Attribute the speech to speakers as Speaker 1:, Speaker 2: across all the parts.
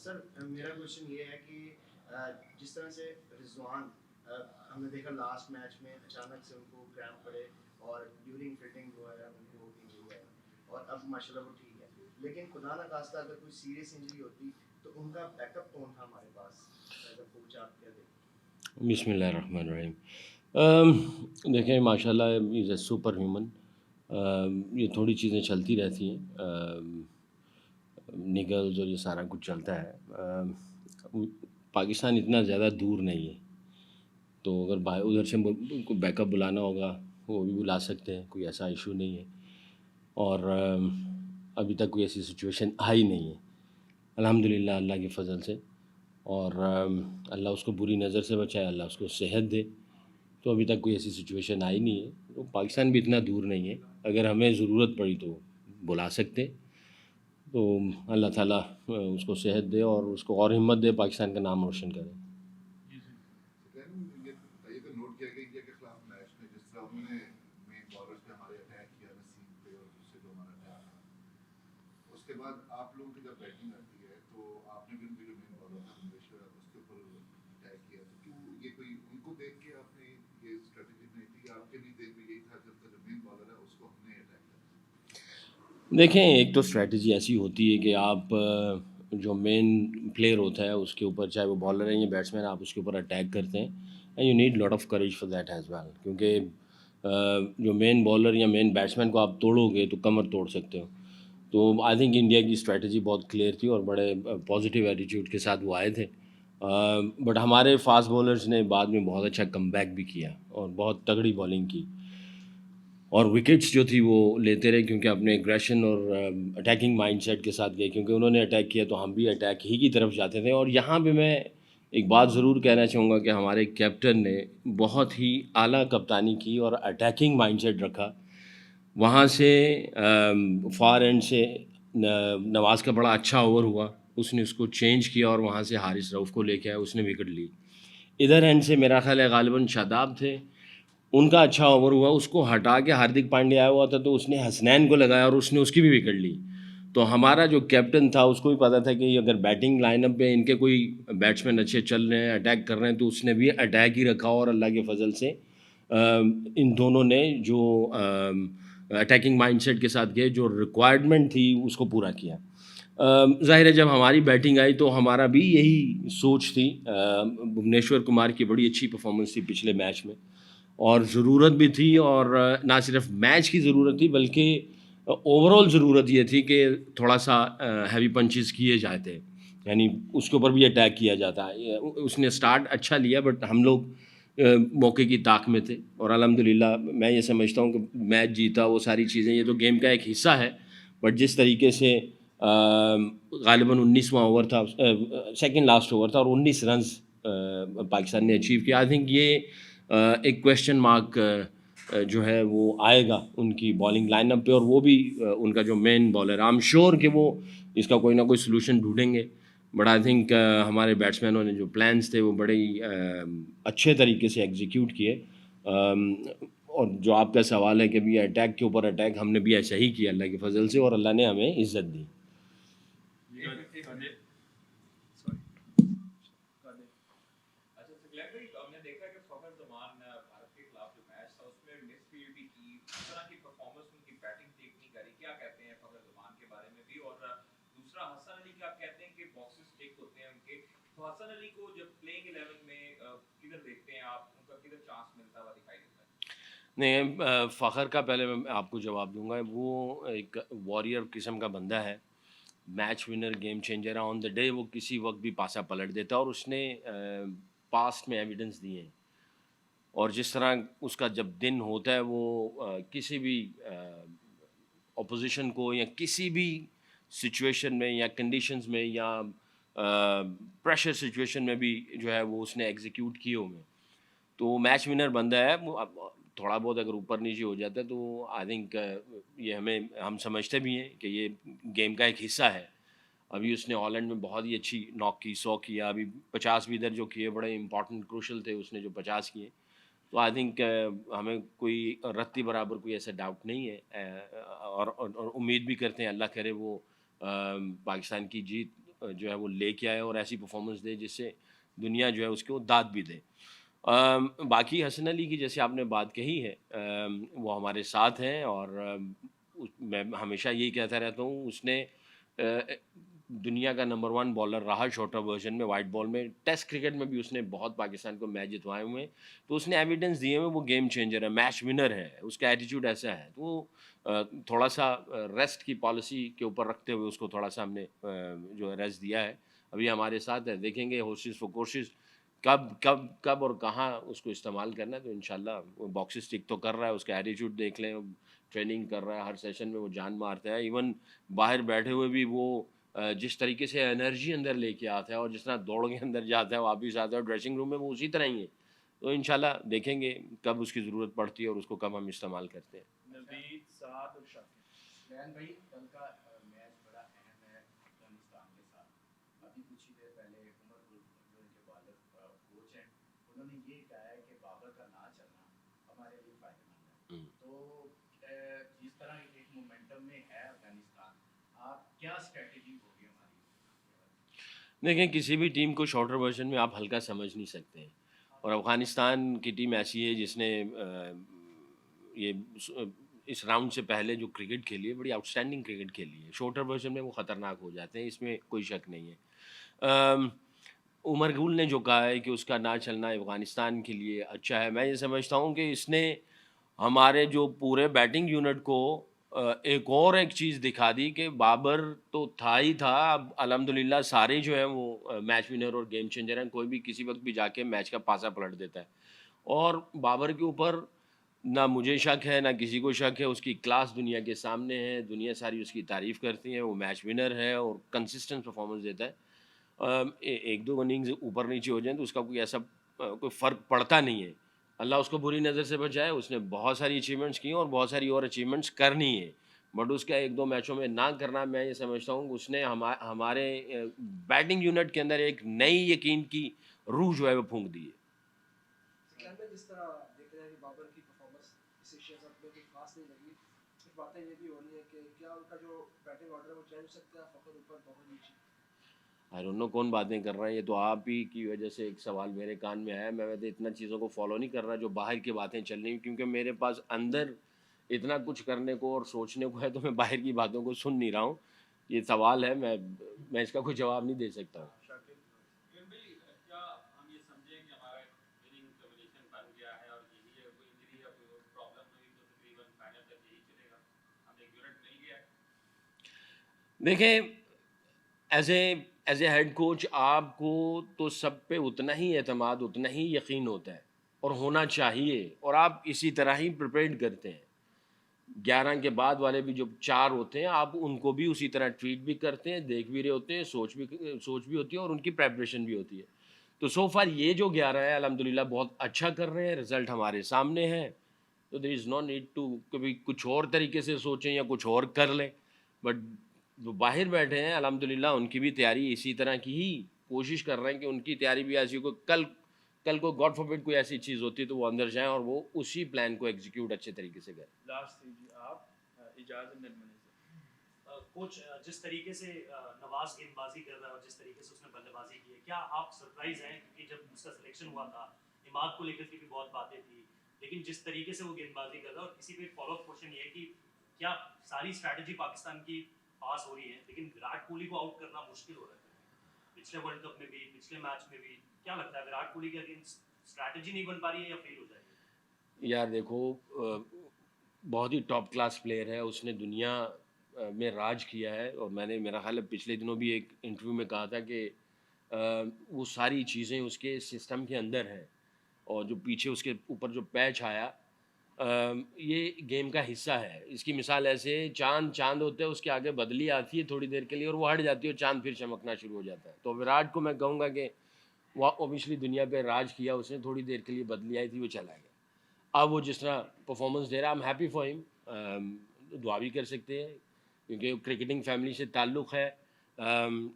Speaker 1: سر میرا کوشچن یہ ہے کہ جس طرح سے رضوان ہم نے دیکھا لاسٹ میچ میں اچانک سے ان کو کریمپ پڑے اور ڈیورنگ فٹنگ جو ہے ان کو انجری ہے اور اب ماشاء اللہ وہ ٹھیک ہے، لیکن خدا نہ خواستہ اگر کوئی سیریس انجری ہوتی تو ان کا بیک اپ کون تھا ہمارے پاس؟ ایز اے کوچ آپ کیا دیکھتے؟
Speaker 2: بسم اللہ الرحمن الرحیم. دیکھیں ماشاء اللہ از اے سپر ہیومن. یہ تھوڑی چیزیں چلتی رہتی ہیں، نگلز اور یہ سارا کچھ چلتا ہے. پاکستان اتنا زیادہ دور نہیں ہے، تو اگر ادھر سے کو بیک اپ بلانا ہوگا وہ بھی بلا سکتے ہیں، کوئی ایسا ایشو نہیں ہے. اور ابھی تک کوئی ایسی سچویشن آئی نہیں ہے الحمدللہ اللہ کے فضل سے. اور اللہ اس کو بری نظر سے بچائے، اللہ اس کو صحت دے. تو ابھی تک کوئی ایسی سچویشن آئی نہیں ہے. تو پاکستان بھی اتنا دور نہیں ہے، اگر ہمیں ضرورت پڑی تو بلا سکتے. تو اللہ تعالیٰ اس کو صحت دے اور اس کو اور ہمت دے، پاکستان کا نام روشن کرے.
Speaker 3: یہ تو نوٹ کیا گیا انڈیا کے خلاف میچ میں جس طرح انہوں نے مین بالرز پہ ہمارے اٹیک کیا، نسیم پہ اور اس سے جو ہمارا اٹیک تھا، اس کے بعد آپ لوگوں کی جب بیٹنگ آتی ہے تو آپ نے بھی ان کے جو مین بالر تھا بھونیشور اس کے اوپر اٹیک کیا. تو کیوں یہ کوئی ان کو دیکھ کے آپ نے یہ اسٹریٹجی نہیں تھی، آپ کے بھی دل میں یہی تھا جب تک جو مین بالر ہے اس کو ہم نے اٹیک کرنا؟
Speaker 2: دیکھیں ایک تو اسٹریٹجی ایسی ہوتی ہے کہ آپ جو مین پلیئر ہوتا ہے اس کے اوپر، چاہے وہ بالر ہے یا بیٹسمین، آپ اس کے اوپر اٹیک کرتے ہیں. And you need lot of courage for that as well. کیونکہ جو مین بالر یا مین بیٹسمین کو آپ توڑو گے تو کمر توڑ سکتے ہو. تو آئی تھنک انڈیا کی اسٹریٹجی بہت کلیئر تھی اور بڑے پازیٹیو ایٹیٹیوڈ کے ساتھ وہ آئے تھے. بٹ ہمارے فاسٹ بولرز نے بعد میں بہت اچھا کم بیک بھی کیا اور بہت تگڑی بالنگ کی، اور وکٹس جو تھی وہ لیتے رہے کیونکہ اپنے ایگریشن اور اٹیکنگ مائنڈ سیٹ کے ساتھ گئے. کیونکہ انہوں نے اٹیک کیا تو ہم بھی اٹیک ہی کی طرف جاتے تھے. اور یہاں پہ میں ایک بات ضرور کہنا چاہوں گا کہ ہمارے کیپٹن نے بہت ہی اعلیٰ کپتانی کی اور اٹیکنگ مائنڈ سیٹ رکھا. وہاں سے فار اینڈ سے نواز کا بڑا اچھا اوور ہوا، اس نے اس کو چینج کیا اور وہاں سے حارث رؤف کو لے کے آیا، اس نے وکٹ لی. ادھر اینڈ سے میرا خیال ہے غالباً شاداب تھے، ان کا اچھا اوور ہوا، اس کو ہٹا کے ہاردک پانڈیا آیا ہوا تھا تو اس نے حسنین کو لگایا اور اس نے اس کی بھی وکٹ لی. تو ہمارا جو کیپٹن تھا اس کو بھی پتا تھا کہ اگر بیٹنگ لائن اپ پہ ان کے کوئی بیٹسمین اچھے چل رہے ہیں، اٹیک کر رہے ہیں، تو اس نے بھی اٹیک ہی رکھا. اور اللہ کے فضل سے ان دونوں نے جو اٹیکنگ مائنڈ سیٹ کے ساتھ گئے، جو ریکوائرمنٹ تھی اس کو پورا کیا. ظاہر ہے جب ہماری بیٹنگ آئی تو ہمارا بھی یہی سوچ تھی. بھونیشور کمار کی بڑی اچھی پرفارمنس تھی پچھلے میچ میں، اور ضرورت بھی تھی. اور نہ صرف میچ کی ضرورت تھی بلکہ اوور آل ضرورت یہ تھی کہ تھوڑا سا ہیوی پنچز کیے جاتے، یعنی اس کے اوپر بھی اٹیک کیا جاتا. اس نے سٹارٹ اچھا لیا بٹ ہم لوگ موقع کی طاق میں تھے اور الحمدللہ میں یہ سمجھتا ہوں کہ میچ جیتا. وہ ساری چیزیں یہ تو گیم کا ایک حصہ ہے، بٹ جس طریقے سے غالباً 19واں اوور تھا، سیکنڈ لاسٹ اوور تھا، اور 19 رنز پاکستان نے اچیو کیا. آئی تھنک یہ ایک کویشچن مارک جو ہے وہ آئے گا ان کی بالنگ لائن اپ پہ، اور وہ بھی ان کا جو مین بالر، آئی ایم شیور کہ وہ اس کا کوئی نہ کوئی سلوشن ڈھونڈیں گے. بٹ آئی تھنک ہمارے بیٹسمینوں نے جو پلانس تھے وہ بڑے ہی اچھے طریقے سے ایگزیکیوٹ کیے. اور جو آپ کا سوال ہے کہ بھی اٹیک کے اوپر اٹیک، ہم نے بھی ایسا ہی کیا اللہ کے فضل سے، اور اللہ نے ہمیں عزت دی. نہیں، فخر کا پہلے میں آپ کو جواب دوں گا. وہ ایک واریر قسم کا بندہ ہے، match winner, game changer on the day. وہ کسی وقت بھی پاسا پلٹ دیتا، اور اس نے پاسٹ میں ایویڈنس دیے ہیں. اور جس طرح اس کا جب دن ہوتا ہے وہ کسی بھی اپوزیشن کو یا کسی بھی سچویشن میں یا کنڈیشنز میں یا پریشر سچویشن میں بھی جو ہے وہ اس نے ایگزیکیوٹ کیے ہوئے. تو میچ ونر بندہ ہے. تھوڑا بہت اگر اوپر نیچے ہو جاتا ہے تو آئی تھنک یہ ہم سمجھتے بھی ہیں کہ یہ گیم کا ایک حصہ ہے. ابھی اس نے ہالینڈ میں بہت ہی اچھی ناک کی، 100 کیا، ابھی 50 بھی ادھر جو کیے بڑے امپورٹنٹ کروشل تھے اس نے جو 50 کیے. تو آئی تھنک ہمیں کوئی رتی برابر کوئی ایسا ڈاؤٹ نہیں ہے. اور امید بھی کرتے ہیں اللہ کرے وہ پاکستان کی جیت جو ہے وہ لے کے آئے اور ایسی پرفارمنس دے جس سے دنیا جو ہے اس کو داد بھی دے. باقی حسن علی کی جیسے آپ نے بات کہی ہے وہ ہمارے ساتھ ہیں اور میں ہمیشہ یہی کہتا رہتا ہوں اس نے دنیا کا نمبر 1 بالر رہا شارٹر ورژن میں وائٹ بال میں. ٹیسٹ کرکٹ میں بھی اس نے بہت پاکستان کو میچ جتوائے ہوئے ہیں تو اس نے ایویڈنس دیے ہوئے وہ گیم چینجر ہے, میچ ونر ہے, اس کا ایٹیٹیوڈ ایسا ہے. تو وہ تھوڑا سا ریسٹ کی پالیسی کے اوپر رکھتے ہوئے اس کو تھوڑا سا ہم نے جو ہے ریسٹ دیا ہے. ابھی ہمارے ساتھ ہے, دیکھیں گے ہوشز فور کوشش کب اور کہاں اس کو استعمال کرنا ہے. تو انشاءاللہ وہ باکسز ٹک تو کر رہا ہے, اس کا ایٹیٹیوڈ دیکھ لیں, ٹریننگ کر رہا ہے, ہر سیشن میں وہ جان مارتا ہے. ایون باہر بیٹھے ہوئے بھی وہ جس طریقے سے انرجی اندر لے کے آتا ہے اور جس طرح دوڑ کے اندر جاتا ہے واپس آتا ہے, اور ڈریسنگ روم میں وہ اسی طرح ہی ہے. تو انشاءاللہ دیکھیں گے کب اس کی ضرورت پڑتی ہے اور اس کو کب ہم استعمال کرتے ہیں.
Speaker 4: نوید سعد اور شاکر.
Speaker 5: بیان بھائی کل کا میچ بڑا اہم ہے افغانستان کے ساتھ. ابھی کچھ ہی دیر پہلے عمر گل جو ان کے بالر کوچ ہیں انہوں نے یہ کہا ہے کہ بابر کا نہ چلنا ہمارے لیے فائدہ مند ہے. تو جس طرح ایک مومنٹم میں ہے افغانستان, آپ کیا اسٹریٹجی ہوگی ہماری؟
Speaker 2: دیکھیں کسی بھی ٹیم کو شارٹر ورژن میں آپ ہلکا سمجھ نہیں سکتے ہیں, اور افغانستان کی ٹیم ایسی ہے جس نے یہ اس راؤنڈ سے پہلے جو کرکٹ کھیلی ہے بڑی آؤٹ اسٹینڈنگ کرکٹ کھیلی ہے. شارٹر ورژن میں وہ خطرناک ہو جاتے ہیں, اس میں کوئی شک نہیں ہے. عمر گل نے جو کہا ہے کہ اس کا نہ چلنا افغانستان کے لیے اچھا ہے, میں یہ سمجھتا ہوں کہ اس نے ہمارے جو پورے بیٹنگ یونٹ کو ایک چیز دکھا دی کہ بابر تو تھا ہی تھا, اب الحمدللہ سارے جو ہیں وہ میچ ونر اور گیم چینجر ہیں. کوئی بھی کسی وقت بھی جا کے میچ کا پاسا پلٹ دیتا ہے, اور بابر کے اوپر نہ مجھے شک ہے نہ کسی کو شک ہے. اس کی کلاس دنیا کے سامنے ہے, دنیا ساری اس کی تعریف کرتی ہے, وہ میچ ونر ہے اور کنسسٹنٹ پرفارمنس دیتا ہے. ایک دو اننگز اوپر نیچے ہو جائیں تو اس کا کوئی ایسا کوئی فرق پڑتا نہیں ہے. اللہ اس کو بری نظر سے بچائے. اس نے بہت ساری اچیومنٹس کی ہیں اور بہت ساری اور اچیومنٹس کرنی ہے, بٹ اس کا ایک دو میچوں میں نہ کرنا میں یہ سمجھتا ہوں کہ اس نے ہمارے بیٹنگ یونٹ کے اندر ایک نئی یقین کی روح جو ہے وہ پھونک دی ہے.
Speaker 4: جس طرح دیکھ رہے ہیں کہ بابر کی پرفارمنس اس ایشیا کپ میں کوئی خاص نہیں لگی, کچھ باتیں یہ بھی ہو رہی ہیں کہ کیا ان کا جو بیٹنگ آرڈر ہے وہ چینج ہو سکتا ہے, فخر اوپر بہت نیچے.
Speaker 2: آئی ڈونٹ نو کون باتیں کر رہے ہیں, یہ تو آپ ہی کی وجہ سے ایک سوال میرے کان میں آیا. میں ویسے اتنا چیزوں کو فالو نہیں کر رہا جو باہر کی باتیں چل رہی ہیں, کیونکہ میرے پاس اندر اتنا کچھ کرنے کو اور سوچنے کو ہے, تو میں باہر کی باتوں کو سن نہیں رہا ہوں. یہ سوال ہے, میں اس کا کوئی جواب نہیں دے سکتا ہوں. دیکھیں ایز اے ہیڈ کوچ آپ کو تو سب پہ اتنا ہی اعتماد اتنا ہی یقین ہوتا ہے اور ہونا چاہیے, اور آپ اسی طرح ہی پریپیئرڈ کرتے ہیں. 11 کے بعد والے بھی جو 4 ہوتے ہیں آپ ان کو بھی اسی طرح ٹریٹ بھی کرتے ہیں, دیکھ بھی رہے ہوتے ہیں, سوچ بھی ہوتی ہے اور ان کی پریپریشن بھی ہوتی ہے. تو سو فار یہ جو 11 ہے الحمدللہ بہت اچھا کر رہے ہیں, رزلٹ ہمارے سامنے ہے. تو دیر از نو نیڈ ٹو کبھی کچھ اور طریقے سے سوچیں یا کچھ اور کر لیں. بٹ جو باہر بیٹھے ہیں الحمدللہ ان کی بھی تیاری اسی طرح کی ہی کوشش کر رہے ہیں کہ ان کی تیاری بھی ایسی ہو. کل کو گاڈ فاربڈ کوئی ایسی چیز ہوتی ہے تو وہ اندر جائیں اور وہ اسی پلان کو ایگزیکیوٹ اچھے طریقے سے کریں.
Speaker 4: لاسٹ جی آپ اجازت نرمنی سے.
Speaker 6: کوچ جس طریقے سے نواز گیند بازی کر رہا ہے اور جس طریقے سے اس نے بلے بازی کی ہے, کیا آپ سرپرائز ہیں؟ کیونکہ جب اس کا سلیکشن ہوا تھا اماد کو لے کر کے بھی بہت باتیں تھی, لیکن جس طریقے سے وہ گیند بازی کر رہا ہے, اور کسی پہ فالو اپ کوشچن یہ ہے کہ کیا ساری اسٹریٹجی پاکستان کی پاس ہو رہی ہے لیکن وراٹ کوہلی کو آؤٹ کرنا مشکل ہو رہا ہے پچھلے ورلڈ کپ میں بھی پچھلے میچ میں بھی. کیا لگتا ہے وراٹ کوہلی کے اگینسٹ اسٹریٹجی نہیں بن پا رہی ہے یا فیل ہو جائے گی؟
Speaker 2: یار دیکھو بہت ہی ٹاپ کلاس پلیئر ہے, اس نے دنیا میں راج کیا ہے, اور میں نے میرا خیال ہے پچھلے دنوں بھی ایک انٹرویو میں کہا تھا کہ وہ ساری چیزیں اس کے سسٹم کے اندر ہیں, اور جو پیچھے اس کے اوپر جو پیچ آیا یہ گیم کا حصہ ہے. اس کی مثال ایسے چاند ہوتا ہے, اس کے آگے بدلی آتی ہے تھوڑی دیر کے لیے اور وہ ہٹ جاتی ہے اور چاند پھر چمکنا شروع ہو جاتا ہے. تو وراٹ کو میں کہوں گا کہ وہ اوبیسلی دنیا پہ راج کیا اس نے, تھوڑی دیر کے لیے بدلی آئی تھی وہ چلا گیا. اب وہ جس طرح پرفارمنس دے رہا ہے, I'm happy for him. دعا بھی کر سکتے ہیں کیونکہ کرکٹنگ فیملی سے تعلق ہے,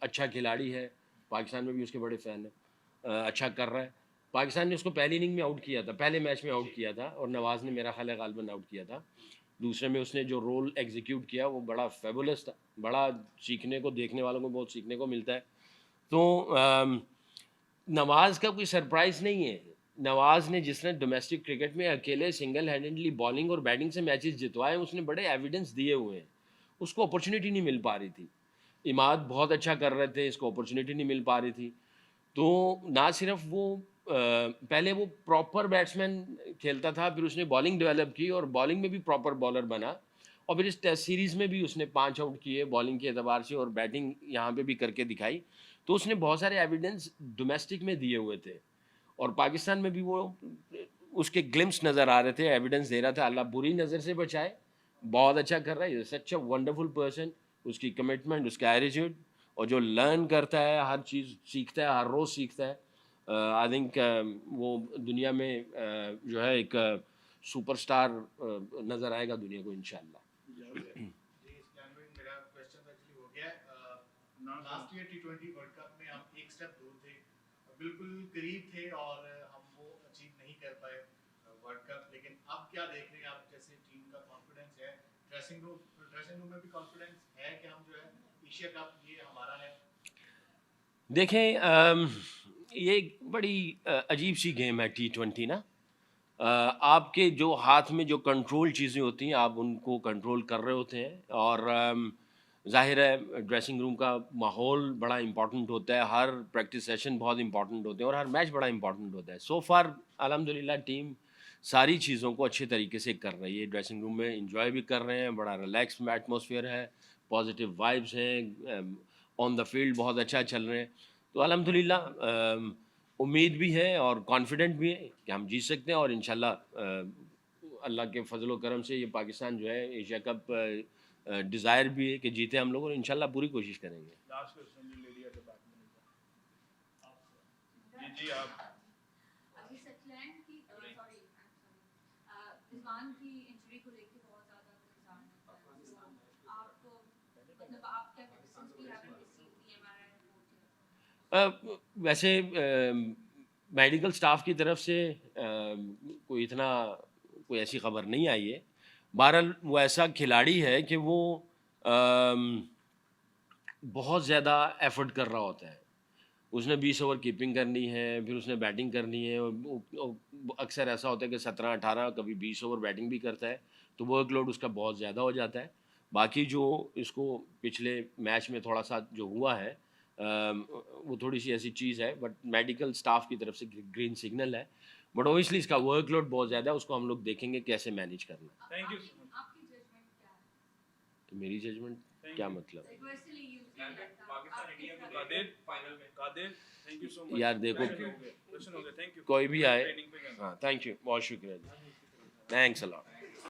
Speaker 2: اچھا کھلاڑی ہے, پاکستان میں بھی اس کے بڑے فین ہیں, اچھا کر رہا ہے. پاکستان نے اس کو پہلی اننگ میں آؤٹ کیا تھا, پہلے میچ میں آؤٹ کیا تھا, اور نواز نے میرا خیال ہے غالباً آؤٹ کیا تھا. دوسرے میں اس نے جو رول ایگزیکیوٹ کیا وہ بڑا فیبولس تھا, بڑا سیکھنے کو, دیکھنے والوں کو بہت سیکھنے کو ملتا ہے. تو نواز کا کوئی سرپرائز نہیں ہے. نواز نے جس طرح ڈومیسٹک کرکٹ میں اکیلے سنگل ہینڈڈلی بالنگ اور بیٹنگ سے میچز جتوائے, اس نے بڑے ایویڈنس دیے ہوئے ہیں. اس کو اپرچونیٹی نہیں مل پا رہی تھی. عماد بہت اچھا کر رہے تھے, اس کو اپرچونیٹی نہیں مل پا رہی تھی. تو نہ صرف وہ پہلے وہ پراپر بیٹسمین کھیلتا تھا, پھر اس نے بالنگ ڈیولپ کی اور بالنگ میں بھی پراپر بالر بنا, اور پھر اس ٹیسٹ سیریز میں بھی اس نے 5 آؤٹ کیے بالنگ کے اعتبار سے, اور بیٹنگ یہاں پہ بھی کر کے دکھائی. تو اس نے بہت سارے ایویڈنس ڈومیسٹک میں دیے ہوئے تھے, اور پاکستان میں بھی وہ اس کے گلمس نظر آ رہے تھے, ایویڈنس دے رہا تھا. اللہ بری نظر سے بچائے, بہت اچھا کر رہا ہے, سچ اے ونڈرفل پرسن. اس کی کمٹمنٹ, اس کا ایٹیٹیوڈ, اور جو لرن کرتا ہے, ہر چیز سیکھتا ہے, ہر روز سیکھتا ہے. آئی تھنک وہ دنیا میں جو ہے ایک سپر اسٹار نظر آئے گا دنیا کو انشاءاللہ.
Speaker 7: میرا کوشچن ایکچولی ہو گیا ہے. Last year T20 world cup میں ہم ایک اسٹیپ دور تھے, بالکل قریب تھے, اور ہم وہ اچیو نہیں کر پائے ورلڈ کپ. لیکن اب کیا دیکھ رہے ہیں آپ, جیسے ٹیم کا کانفیڈنس ہے, ڈریسنگ روم میں بھی کانفیڈنس ہے کہ ہم جو ہے ایشیا کپ یہ ہمارا ہے؟
Speaker 2: دیکھیں, یہ بڑی عجیب سی گیم ہے T20 نا. آپ کے جو ہاتھ میں جو کنٹرول چیزیں ہوتی ہیں, آپ ان کو کنٹرول کر رہے ہوتے ہیں, اور ظاہر ہے ڈریسنگ روم کا ماحول بڑا امپورٹنٹ ہوتا ہے, ہر پریکٹس سیشن بہت امپورٹنٹ ہوتے ہیں, اور ہر میچ بڑا امپورٹنٹ ہوتا ہے. سو فار الحمدللہ ٹیم ساری چیزوں کو اچھے طریقے سے کر رہی ہے. ڈریسنگ روم میں انجوائے بھی کر رہے ہیں, بڑا ریلیکس ایٹماسفیئر ہے, پازیٹیو وائبس ہیں, آن دا فیلڈ بہت اچھا چل رہے ہیں. تو الحمدللہ امید بھی ہے اور کانفیڈنٹ بھی ہے کہ ہم جیت سکتے ہیں, اور انشاءاللہ اللہ کے فضل و کرم سے یہ پاکستان جو ہے ایشیا کپ ڈیزائر بھی ہے کہ جیتے ہم لوگ, اور انشاءاللہ پوری کوشش کریں گے.
Speaker 7: لاسٹ کوسچن جی, لیڈی ایٹ دی بیک میں. جی آپ
Speaker 8: ابھی سچلینڈ کی سوری رضوان کی انجری کو لے کے بہت زیادہ کنسرن ہے. آپ کو مطلب آپ کیا since we haven't received the MRI report,
Speaker 2: ویسے میڈیکل سٹاف کی طرف سے کوئی ایسی خبر نہیں آئی ہے. بہرحال وہ ایسا کھلاڑی ہے کہ وہ بہت زیادہ ایفرٹ کر رہا ہوتا ہے. اس نے 20 اوور کیپنگ کرنی ہے, پھر اس نے بیٹنگ کرنی ہے, اکثر ایسا ہوتا ہے کہ 17-18 کبھی 20 اوور بیٹنگ بھی کرتا ہے, تو ورک لوڈ اس کا بہت زیادہ ہو جاتا ہے. باقی جو اس کو پچھلے میچ میں تھوڑا سا جو ہوا ہے وہ تھوڑی سی ایسی چیز ہے, بٹ میڈیکل سٹاف کی طرف سے گرین سگنل ہے, بٹ اوبیسلی اس کا ورک لوڈ بہت زیادہ ہے, اس کو ہم لوگ دیکھیں گے کیسے مینیج کرنا.
Speaker 7: Thank you.
Speaker 8: آپ کی ججمنٹ کیا ہے؟
Speaker 2: تو میری ججمنٹ کیا مطلب
Speaker 8: پرسنلی یو
Speaker 7: پاکستان انڈیا کو قادر فائنل میں قادر. تھینک یو سو مچ
Speaker 2: یار دیکھو
Speaker 7: کوئی بھی
Speaker 2: کوئی بھی آئے, ہاں تھینک یو, بہت شکریہ جی, تھینکس الاٹ.